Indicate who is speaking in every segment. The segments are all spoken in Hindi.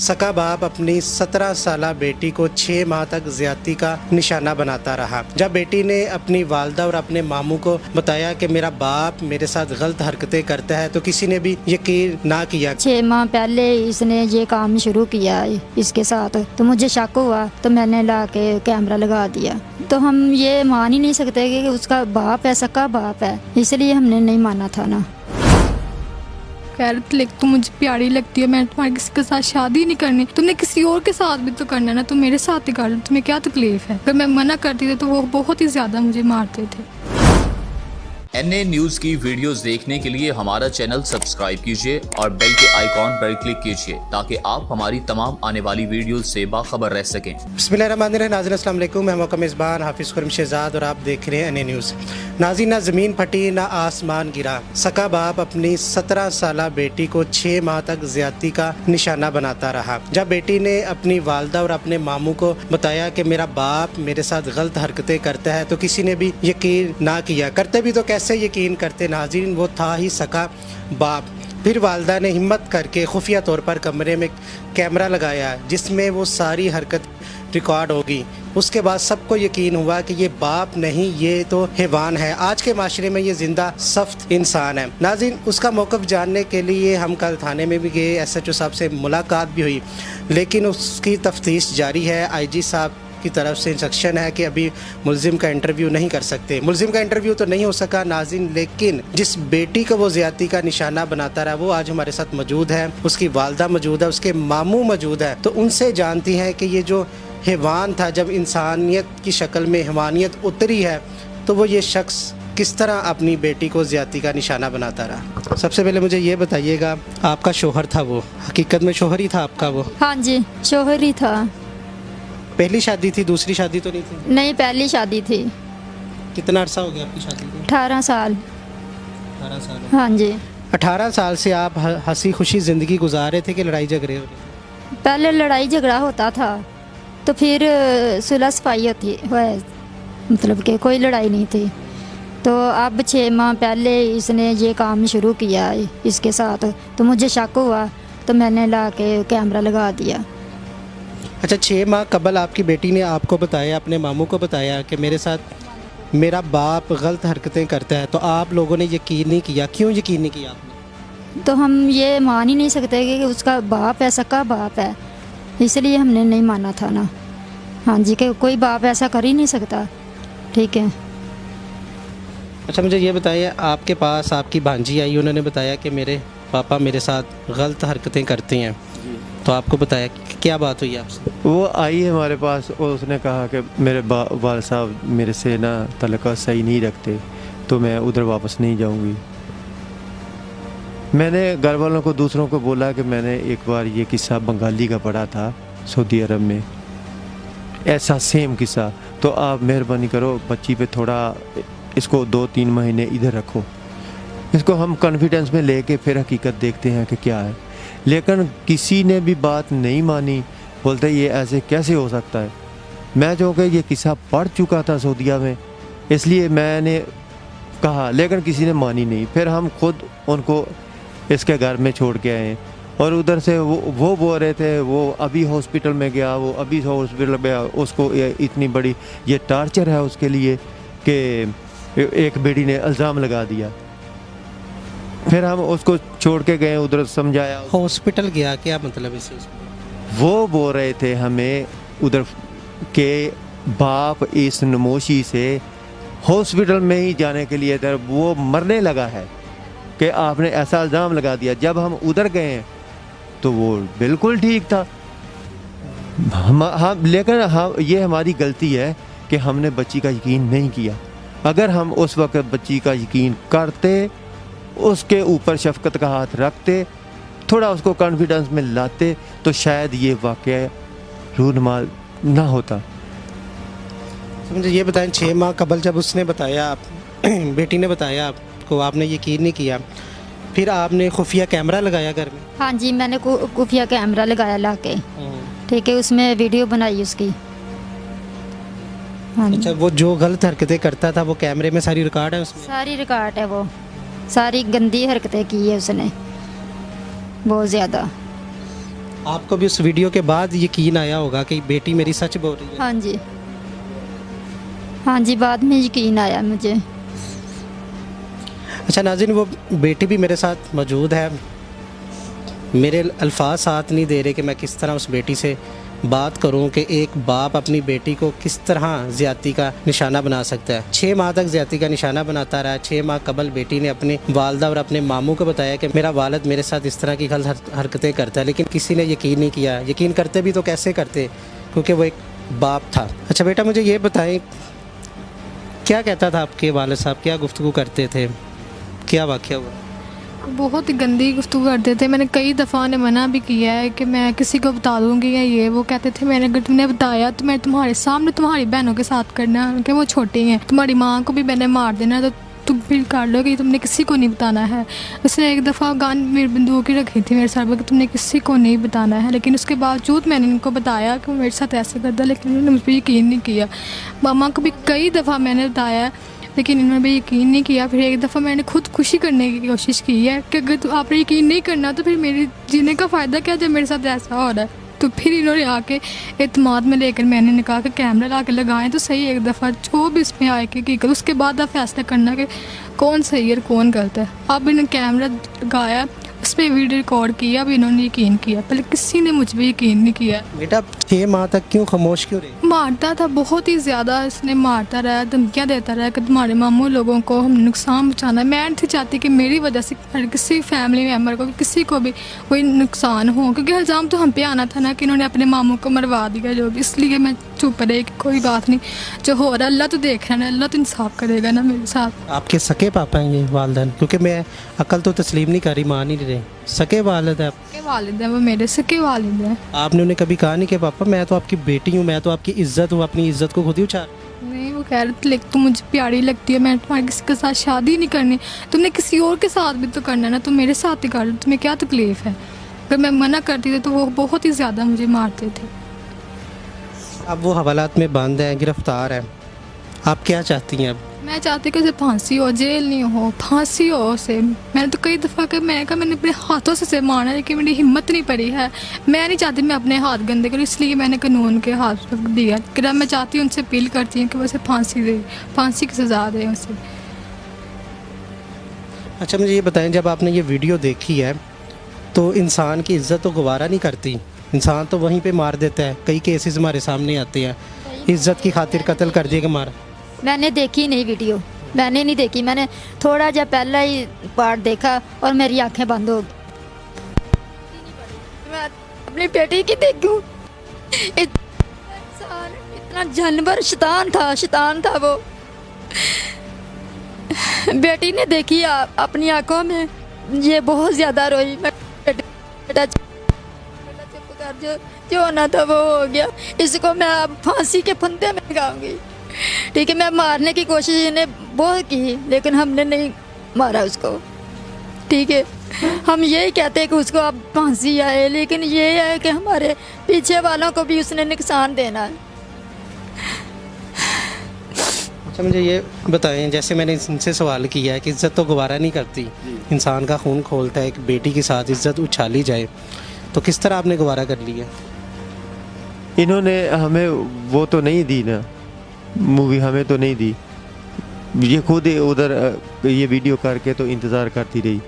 Speaker 1: सका बाप अपनी 17 साला बेटी को 6 माह तक ज्यादती का निशाना बनाता रहा। जब बेटी ने अपनी वालदा और अपने मामू को बताया कि मेरा बाप मेरे साथ गलत हरकतें करता है तो किसी ने भी यकीन ना किया।
Speaker 2: 6 माह पहले इसने ये काम शुरू किया इसके साथ, तो मुझे शक हुआ तो मैंने ला के कैमरा लगा दिया। तो हम ये मान ही नहीं सकते कि उसका बाप है, सका बाप है, इसलिए हमने नहीं माना था ना।
Speaker 3: खैर तो मुझे प्यारी लगती है, मैं तुम्हारे किसी के साथ शादी नहीं करनी, तुमने किसी और के साथ भी तो करना ना, तुम मेरे साथ ही कर लो, तुम्हें क्या तकलीफ है। अगर मैं मना करती थी तो वो बहुत ही ज्यादा मुझे मारते थे।
Speaker 4: NA न्यूज की वीडियोस देखने के लिए हमारा चैनल सब्सक्राइब कीजिए और बेल के आइकॉन पर क्लिक कीजिए ताकि आप हमारी तमाम आने वाली वीडियोस से बाखबर रह सकें।
Speaker 1: बिस्मिल्लाहिर्रहमानिर्रहीम। नाज़रीन अस्सलाम वालेकुम, मैं मौका मेज़बान हाफिज़ खुर्रम शहज़ाद और आप देख रहे हैं NA न्यूज़। नाज़रीन, ना ज़मीन फटी ना आसमान गिरा, सका बाप अपनी 17 साला बेटी को 6 माह तक ज्यादती का निशाना बनाता रहा। जब बेटी ने अपनी वालदा और अपने मामू को बताया कि मेरा बाप मेरे साथ गलत हरकतें करता है तो किसी ने भी यकीन ना किया। करते भी तो कैसे यकीन करते नाज़रीन, वो था ही सका बाप। फिर वालदा ने हिम्मत करके खुफिया तौर पर कमरे में कैमरा लगाया जिसमें वो सारी हरकत रिकॉर्ड होगी। उसके बाद सबको यकीन हुआ कि ये बाप नहीं, ये तो हैवान है। आज के माशरे में ये जिंदा सख्त इंसान है। नाज़रीन, उसका मौक़िफ़ जानने के लिए हम कल थाने में भी गए, SHO साहब से मुलाकात भी हुई, लेकिन उसकी तफ्तीश जारी है। IG साहब की तरफ से इंस्ट्रक्शन है कि अभी मुलजिम का इंटरव्यू नहीं कर सकते। मुलजिम का इंटरव्यू तो नहीं हो सका नाज़रीन, लेकिन जिस बेटी को वो ज़्यादती का निशाना बनाता रहा वो आज हमारे साथ मौजूद है। उसकी वालदा मौजूद है, उसके मामू मौजूद है। तो उनसे जानती हैं कि ये जो हैवान था, जब इंसानियत की शक्ल में हैवानियत उतरी है तो वो ये शख्स किस तरह अपनी बेटी को ज़्यादती का निशाना बनाता रहा। सबसे पहले मुझे ये बताइएगा, आपका शोहर था वो, हकीकत में शोहर ही था आपका वो?
Speaker 2: हाँ जी, शोहर ही था।
Speaker 1: पहली शादी थी, दूसरी शादी तो नहीं थी?
Speaker 2: नहीं, पहली शादी थी।
Speaker 1: कितना अरसा हो गया आपकी शादी को?
Speaker 2: 18 साल।
Speaker 1: 18 साल।
Speaker 2: हाँ जी।
Speaker 1: 18 साल से आप हंसी खुशी ज़िंदगी गुजार रहे थे कि लड़ाई झगड़े हो रहे?
Speaker 2: पहले लड़ाई झगड़ा होता था तो फिर सुलह सफाई होती है, मतलब कि कोई लड़ाई नहीं थी। तो अब 6 माह पहले इसने ये काम शुरू किया इसके साथ, तो मुझे शक हुआ तो मैंने ला के कैमरा लगा दिया।
Speaker 1: अच्छा, 6 माह कबल आपकी बेटी ने आपको बताया, अपने मामू को बताया कि मेरे साथ मेरा बाप गलत हरकतें करता है, तो आप लोगों ने यकीन नहीं किया। क्यों यकीन नहीं किया आपने?
Speaker 2: तो हम ये मान ही नहीं सकते कि उसका बाप है, सका बाप है, इसलिए हमने नहीं माना था ना। हाँ जी, कि कोई बाप ऐसा कर ही नहीं सकता। ठीक है।
Speaker 1: अच्छा, मुझे ये बताइए, आपके पास आपकी भांजी आई, उन्होंने बताया कि मेरे पापा मेरे साथ गलत हरकतें करते हैं, तो आपको बताया क्या बात हुई आपसे?
Speaker 5: वो आई हमारे पास और उसने कहा कि मेरे वाल साहब मेरे से ना तलका सही नहीं रखते, तो मैं उधर वापस नहीं जाऊंगी। मैंने घर वालों को, दूसरों को बोला कि मैंने एक बार ये किस्सा बंगाली का पढ़ा था सऊदी अरब में, ऐसा सेम किस्सा। तो आप मेहरबानी करो, बच्ची पे थोड़ा इसको 2-3 महीने इधर रखो, इसको हम कॉन्फिडेंस में लेके फिर हकीकत देखते हैं कि क्या है। लेकिन किसी ने भी बात नहीं मानी, बोलते ये ऐसे कैसे हो सकता है। मैं जो कि ये किस्सा पढ़ चुका था सऊदीया में, इसलिए मैंने कहा, लेकिन किसी ने मानी नहीं। फिर हम खुद उनको इसके घर में छोड़ के आए और उधर से वो बोल रहे थे वो अभी हॉस्पिटल में गया, वो अभी हॉस्पिटल में गया, उसको इतनी बड़ी ये टार्चर है उसके लिए कि एक बेटी ने इल्ज़ाम लगा दिया। फिर हम उसको छोड़ के गए, उधर समझाया।
Speaker 1: हॉस्पिटल गया, क्या मतलब इसे?
Speaker 5: वो बोल रहे थे हमें उधर के बाप इस नमोशी से हॉस्पिटल में ही जाने के लिए इधर वो मरने लगा है कि आपने ऐसा इल्ज़ाम लगा दिया। जब हम उधर गए तो वो बिल्कुल ठीक था। हम लेकिन हम ये हमारी गलती है कि हमने बच्ची का यकीन नहीं किया। अगर हम उस वक्त बच्ची का यकीन करते, उसके ऊपर शफकत का हाथ रखते, थोड़ा उसको कॉन्फिडेंस में लाते, तो शायद ये वाक़या रूनुमा ना होता।
Speaker 1: तो मुझे ये बताएं, 6 माह कबल जब उसने बताया, आप बेटी ने बताया आपको, आपने यकीन नहीं किया, फिर आपने खुफिया कैमरा लगाया घर में?
Speaker 2: हाँ जी, मैंने खुफिया कैमरा लगाया ला के। ठीक है, उसमें वीडियो बनाई उसकी। हाँ जी।
Speaker 1: अच्छा, वो जो गलत हरकतें करता था वो कैमरे में सारी रिकॉर्ड है उसमें?
Speaker 2: सारी रिकॉर्ड है, वो सारी गंदी हरकतें की है उसने, बहुत ज़्यादा।
Speaker 1: आपको भी उस वीडियो के बाद यकीन आया होगा कि बेटी मेरी सच बोल रही है।
Speaker 2: हाँ जी, हाँ जी, बाद में यकीन आया मुझे।
Speaker 1: अच्छा नाज़रीन, वो बेटी भी मेरे साथ मौजूद है। मेरे अल्फाज साथ नहीं दे रहे कि मैं किस तरह उस बेटी से बात करूं कि एक बाप अपनी बेटी को किस तरह ज़्यादती का निशाना बना सकता है। 6 माह तक ज़्यादती का निशाना बनाता रहा। 6 माह कबल बेटी ने अपनी वालदा और अपने मामू को बताया कि मेरा वालिद मेरे साथ इस तरह की गलत हरकतें करता है, लेकिन किसी ने यकीन नहीं किया। यकीन करते भी तो कैसे करते, क्योंकि वो एक बाप था। अच्छा बेटा, मुझे ये बताएं, क्या कहता था आपके वालिद साहब, क्या गुफ्तगू करते थे, क्या वाक़या हुआ?
Speaker 3: बहुत ही गंदी गुफ्तगू करते थे। मैंने कई दफ़ा उन्हें मना भी किया है कि मैं किसी को बता दूंगी या ये वो। कहते थे मैंने अगर तुमने बताया तो मैं तुम्हारे सामने तुम्हारी बहनों के साथ करना, कि वो छोटी हैं, तुम्हारी माँ को भी मैंने मार देना, तो तुम फील कर लो कि तुमने किसी को नहीं बताना है। उसने एक दफ़ा गान मेरी बंदूक ही रखी थी मेरे सर पर कि तुमने किसी को नहीं बताना है, लेकिन उसके बावजूद मैंने इनको बताया कि वो मेरे साथ ऐसे करता, लेकिन उन्होंने मुझ पर यकीन नहीं किया। मामा को भी कई दफ़ा मैंने बताया, लेकिन इन्होंने भी यकीन नहीं किया। फिर एक दफ़ा मैंने खुद खुशी करने की कोशिश की है कि अगर आपने यकीन नहीं करना तो फिर मेरे जीने का फ़ायदा क्या जब मेरे साथ ऐसा हो रहा है। तो फिर इन्होंने आके एतमाद में लेकर मैंने कहा कि कैमरा ला के लगाएं तो सही एक दफ़ा, जो भी इसमें आए कि कर, उसके बाद आप फैसला करना कि कौन सही है और कौन गलत है। अब इन्होंने कैमरा लगाया, उस पर वीडियो रिकॉर्ड किया, अब इन्होंने यकीन किया। पहले किसी ने मुझ पर यकीन नहीं किया।
Speaker 1: बेटा 6 माह तक क्यों खामोश क्यों रहे?
Speaker 3: मारता था बहुत ही ज़्यादा, इसने मारता रहा, धमकियाँ देता रहा कि तुम्हारे मामू लोगों को हम नुकसान पहुँचाना। मैं नहीं चाहती कि मेरी वजह से किसी फैमिली मेम्बर को, किसी को भी कोई नुकसान हो, क्योंकि इल्ज़ाम तो हम पे आना था ना कि इन्होंने अपने मामू को मरवा दिया जो भी। इसलिए मैं चुप रही कि कोई बात नहीं, जो हो रहा है अल्लाह तो देख रहा है ना, अल्लाह तो इंसाफ करेगा ना मेरे साथ।
Speaker 1: आपके सके पापा हैं ये वालदैन? क्योंकि मैं अकल तो तस्लीम नहीं कर रही, मान नहीं रहे। सके वालिद है आप?
Speaker 3: सके वालिद हैं वो, मेरे सके वालिद हैं।
Speaker 1: आपने उन्हें कभी कहा नहीं कि पापा मैं तो आपकी बेटी हूँ, मैं तो आपकी इज्जत हूँ, अपनी इज्जत को खुद ही उछाल?
Speaker 3: नहीं, वो कह रहे थे लेकिन तुम मुझे प्यारी लगती है, मैं तुम्हारे किसी के साथ शादी नहीं करनी, तुमने किसी और के साथ भी तो करना है ना, तुम मेरे साथ ही कर लो, तुम्हें क्या तकलीफ़ है। अगर मैं मना करती थी तो वो बहुत ही ज़्यादा मुझे मारते थे।
Speaker 1: अब वो हवालात में बंद है, गिरफ्तार है, आप क्या चाहती हैं अब?
Speaker 3: मैं चाहती कि उसे फांसी हो, जेल नहीं हो, फांसी हो उसे। मैंने तो कई दफ़ा मैंने कहा मैंने अपने हाथों से उसे मारना, लेकिन मेरी हिम्मत नहीं पड़ी है। मैं नहीं चाहती मैं अपने हाथ गंदे करूँ, इसलिए मैंने कानून के हाथ रख दिया। कि मैं चाहती हूँ उनसे अपील करती हूँ कि वो उसे फांसी दे, फांसी की सज़ा दे उसे।
Speaker 1: अच्छा मुझे ये बताएं, जब आपने ये वीडियो देखी है तो इंसान की इज्जत तो गवारा नहीं करती, इंसान तो वहीं पे मार देता है। कई केसेस हमारे सामने आते हैं, इज्जत की खातिर कत्ल कर दिया कि मारा।
Speaker 2: मैंने देखी नहीं वीडियो, मैंने नहीं देखी। मैंने थोड़ा जब पहला ही पार्ट देखा और मेरी आंखें बंद हो गई। मैं अपनी बेटी की देखूं, इंसान इतना जानवर, शैतान था वो। बेटी ने देखी अपनी आंखों में, ये बहुत ज़्यादा रोई। मैं बेटा चुप कर, जो होना था वो हो गया, इसको मैं अब फांसी के फंदे में लगाऊंगी। ठीक है, मैं मारने की कोशिश इन्हें बहुत की, लेकिन हमने नहीं मारा उसको। ठीक है, हम यही कहते हैं कि उसको अब फांसी आए, लेकिन ये है कि हमारे पीछे वालों को भी उसने नुकसान देना है।
Speaker 1: अच्छा मुझे ये बताएं, जैसे मैंने इनसे सवाल किया है कि इज्जत तो गवारा नहीं करती, इंसान का खून खोलता है, एक बेटी के साथ इज्जत उछाली जाए, तो किस तरह आपने गवारा कर लिया?
Speaker 5: इन्होंने हमें वो तो नहीं दी ना, मूवी हमें तो नहीं दी। ये खुद उधर ये वीडियो करके तो इंतज़ार करती रही,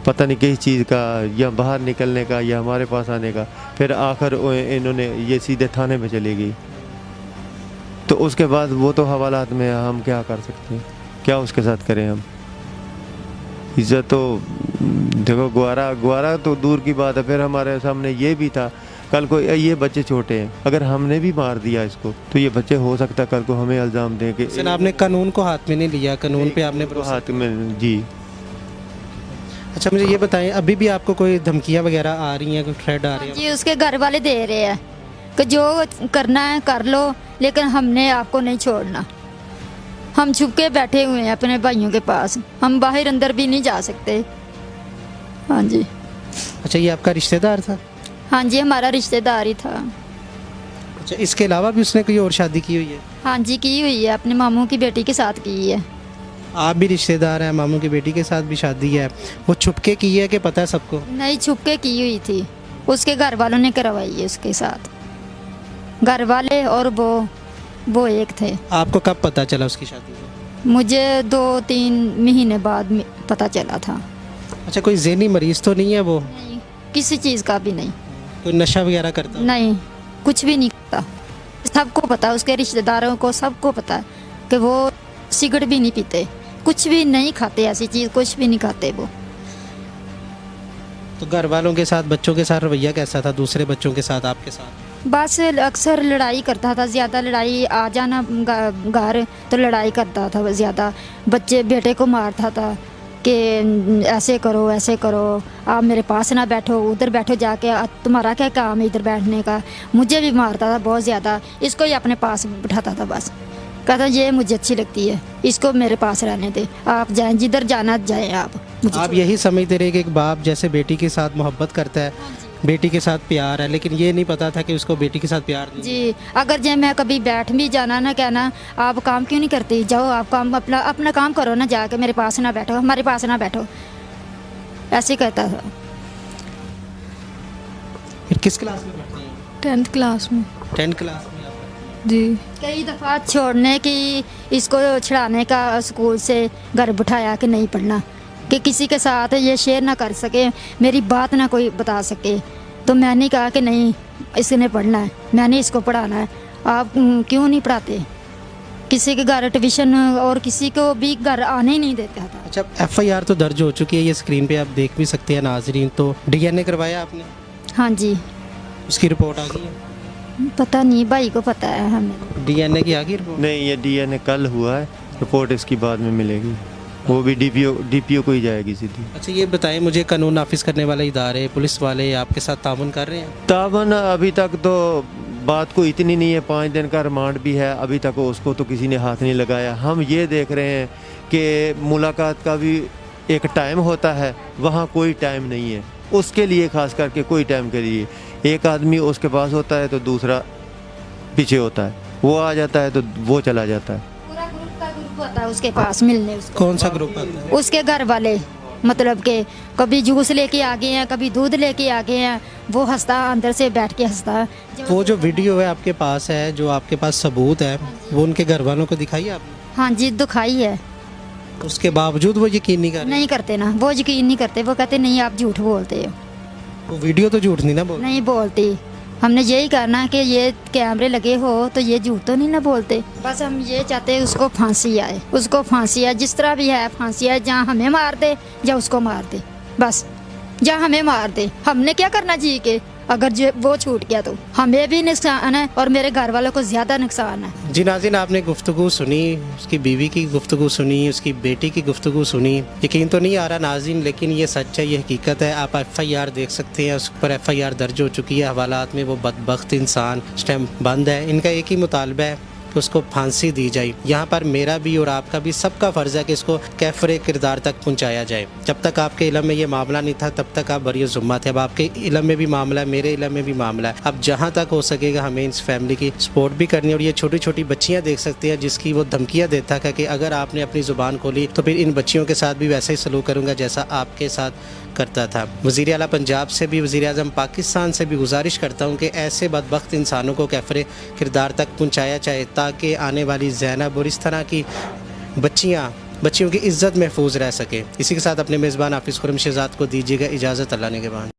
Speaker 5: पता नहीं किस चीज़ का, या बाहर निकलने का या हमारे पास आने का। फिर आखिर इन्होंने ये सीधे थाने में चली गई। तो उसके बाद वो तो हवालात में, हम क्या कर सकते हैं, क्या उसके साथ करें हम। इज्जत तो देखो, गुआरा तो दूर की बात है। फिर हमारे सामने ये भी था, कल को ये बच्चे छोटे हैं, अगर हमने भी मार दिया इसको तो ये बच्चे हो सकता है कल को हमें इल्ज़ाम दें कि
Speaker 1: आपने कानून को हाथ में नहीं लिया, कानून पे आपने भरोसा।
Speaker 5: हाथ में जी।
Speaker 1: अच्छा मुझे ये बताएं, अभी भी आपको कोई धमकियां वगैरह आ रही हैं, कोई थ्रेट आ रही है?
Speaker 2: जी, उसके घर वाले दे रहे हैं कि जो करना है कर लो, लेकिन हमने आपको नहीं छोड़ना। हम छुप के बैठे हुए हैं अपने भाइयों के पास, हम बाहर अंदर भी नहीं जा सकते। हाँ जी।
Speaker 1: अच्छा ये आपका रिश्तेदार था?
Speaker 2: हाँ जी, हमारा रिश्तेदार ही था।
Speaker 1: अच्छा इसके अलावा भी उसने कोई और शादी की हुई है?
Speaker 2: हाँ जी, की हुई है, अपने मामू की बेटी के साथ की है।
Speaker 1: आप भी रिश्तेदार हैं, मामू की बेटी के साथ भी शादी है, वो छुपके की है कि पता है सबको?
Speaker 2: नहीं, छुप के की हुई थी। उसके घर वालों ने करवाई है उसके साथ, घर वाले और वो एक थे।
Speaker 1: आपको कब पता चला उसकी शादी का?
Speaker 2: मुझे 2-3 महीने बाद पता चला था।
Speaker 1: अच्छा, कोई ज़हनी मरीज तो नहीं है वो?
Speaker 2: नहीं, किसी चीज़ का भी नहीं।
Speaker 1: कोई नशा वगैरह करता हो?
Speaker 2: नहीं, कुछ भी नहीं करता। सबको पता, उसके रिश्तेदारों को सबको पता है कि वो सिगरेट भी नहीं पीते, कुछ भी नहीं खाते, ऐसी चीज़ कुछ भी नहीं खाते वो।
Speaker 1: तो घर वालों के साथ, बच्चों के साथ रवैया कैसा था, दूसरे बच्चों के साथ, आपके साथ?
Speaker 2: बस अक्सर लड़ाई करता था, ज़्यादा लड़ाई, आ जाना घर तो लड़ाई करता था ज़्यादा। बच्चे बेटे को मारता था कि ऐसे करो, आप मेरे पास ना बैठो, उधर बैठो जाके, तुम्हारा क्या काम है इधर बैठने का। मुझे भी मारता था बहुत ज़्यादा, इसको ही अपने पास बिठाता था बस। कहता ये मुझे अच्छी लगती है, इसको मेरे पास रहने दे, आप जाएं जिधर जाना जाएं आप।
Speaker 1: आप यही समझते रहे कि एक बाप जैसे बेटी के साथ मोहब्बत करता है, बेटी के साथ प्यार है, लेकिन ये नहीं पता था कि उसको बेटी के साथ प्यार नहीं है।
Speaker 2: जी, अगर जब मैं कभी बैठ भी जाना ना, कहना आप काम क्यों नहीं करती, जाओ आप काम अपना काम करो ना, जाके मेरे पास ना बैठो, हमारे पास ना बैठो, ऐसे कहता था।
Speaker 1: फिर किस क्लास में पढ़ते हैं?
Speaker 3: 10th क्लास में।
Speaker 1: 10th क्लास में आप?
Speaker 3: जी।
Speaker 2: कई दफ़ा छोड़ने की, इसको छुड़ाने का स्कूल से घर बिठाया कि नहीं पढ़ना, कि किसी के साथ ये शेयर ना कर सके, मेरी बात ना कोई बता सके। तो मैंने कहा कि नहीं, इसने पढ़ना है, मैंने इसको पढ़ाना है, आप क्यों नहीं पढ़ाते। किसी के घर ट्यूशन और किसी को भी घर आने ही नहीं देता था।
Speaker 1: अच्छा, FIR तो दर्ज हो चुकी है, ये स्क्रीन पे आप देख भी सकते हैं नाजरीन। तो DNA करवाया आपने?
Speaker 2: हाँ जी।
Speaker 1: उसकी रिपोर्ट आ गई है?
Speaker 2: पता नहीं, भाई को पता है हमें।
Speaker 1: DNA की आ गई रिपोर्ट?
Speaker 5: नहीं, ये DNA कल हुआ है, रिपोर्ट इसकी बाद में मिलेगी, वो भी DPO को ही जाएगी सीधी।
Speaker 1: अच्छा, ये बताएं मुझे, कानून नाफिज करने वाले इदारे, पुलिस वाले आपके साथ ताउन कर रहे हैं?
Speaker 5: तावन अभी तक तो बात को इतनी नहीं है, 5 दिन का रिमांड भी है, अभी तक उसको तो किसी ने हाथ नहीं लगाया। हम ये देख रहे हैं कि मुलाकात का भी एक टाइम होता है, वहाँ कोई टाइम नहीं है उसके लिए, खास करके कोई टाइम के लिए। एक आदमी उसके पास होता है तो दूसरा पीछे होता है, वो आ जाता है तो वो चला जाता है।
Speaker 2: पूरा ग्रुप का ग्रुप होता है उसके पास मिलने उसको।
Speaker 1: कौन सा ग्रुप आता है?
Speaker 2: उसके घर वाले, मतलब के कभी जूस लेके आ गए हैं, कभी दूध लेके आ गए हैं, वो हंसता अंदर से बैठ के हंसता।
Speaker 1: वो जो वीडियो है आपके पास है, जो आपके पास सबूत है, वो उनके घर वालों को दिखाई आपने?
Speaker 2: हाँ जी, दुखाई है।
Speaker 1: उसके बावजूद वो यकीन नहीं कर रहे?
Speaker 2: नहीं करते ना, वो यकीन नहीं करते, वो कहते नहीं आप झूठ बोलते हो।
Speaker 1: वो वीडियो तो झूठ नहीं ना बोल?
Speaker 2: नहीं बोलती, हमने यही करना कि ये कैमरे लगे हो तो ये झूठ तो नहीं ना बोलते। बस हम ये चाहते हैं उसको फांसी आए, उसको फांसी आए, जिस तरह भी है फांसी आए, जहाँ हमें मार दे या उसको मार दे, बस जहाँ हमें मार दे। हमने क्या करना जी के, अगर जो वो छूट गया तो हमें भी नुकसान है और मेरे घर वालों को ज़्यादा नुकसान है।
Speaker 1: जी नाज़रीन, आपने गुफ्तगू सुनी, उसकी बीवी की गुफ्तगू सुनी, उसकी बेटी की गुफ्तगू सुनी। यकीन तो नहीं आ रहा नाज़रीन, लेकिन ये सच है, ये हकीकत है। आप FIR देख सकते हैं, उस पर FIR दर्ज हो चुकी है। हवालात में वो बदबख्त इंसान इस टाइम बंद है। इनका एक ही मुतालबा है कि उसको फांसी दी जाए। यहाँ पर मेरा भी और आपका भी सबका फ़र्ज़ है कि इसको कैफ़रे किरदार तक पहुँचाया जाए। जब तक आपके इल्म में ये मामला नहीं था, तब तक आप बरी ज़ुम्मा थे। अब आपके इल्म में भी मामला है, मेरे इल्म में भी मामला है। अब जहाँ तक हो सकेगा हमें इस फैमिली की सपोर्ट भी करनी है। और ये छोटी छोटी बच्चियाँ देख सकती हैं जिसकी वो धमकियाँ देता है कि अगर आपने अपनी ज़ुबान खोली तो फिर इन बच्चियों के साथ भी वैसा ही सलूक करूँगा जैसा आपके साथ करता था। वज़ीर आला पंजाब से भी, वज़ीर आज़म पाकिस्तान से भी गुजारिश करता हूँ कि ऐसे बदबख्त इंसानों को कैफ़रे किरदार तक पहुँचाया जाए, ताकि आने वाली ज़ैनब और इस तरह की बच्चियों की इज़्ज़त महफूज रह सके। इसी के साथ अपने मेज़बान हाफिज़ खुर्रम शहज़ाद को दीजिएगा इजाज़त। अल्लाह ने के बाद।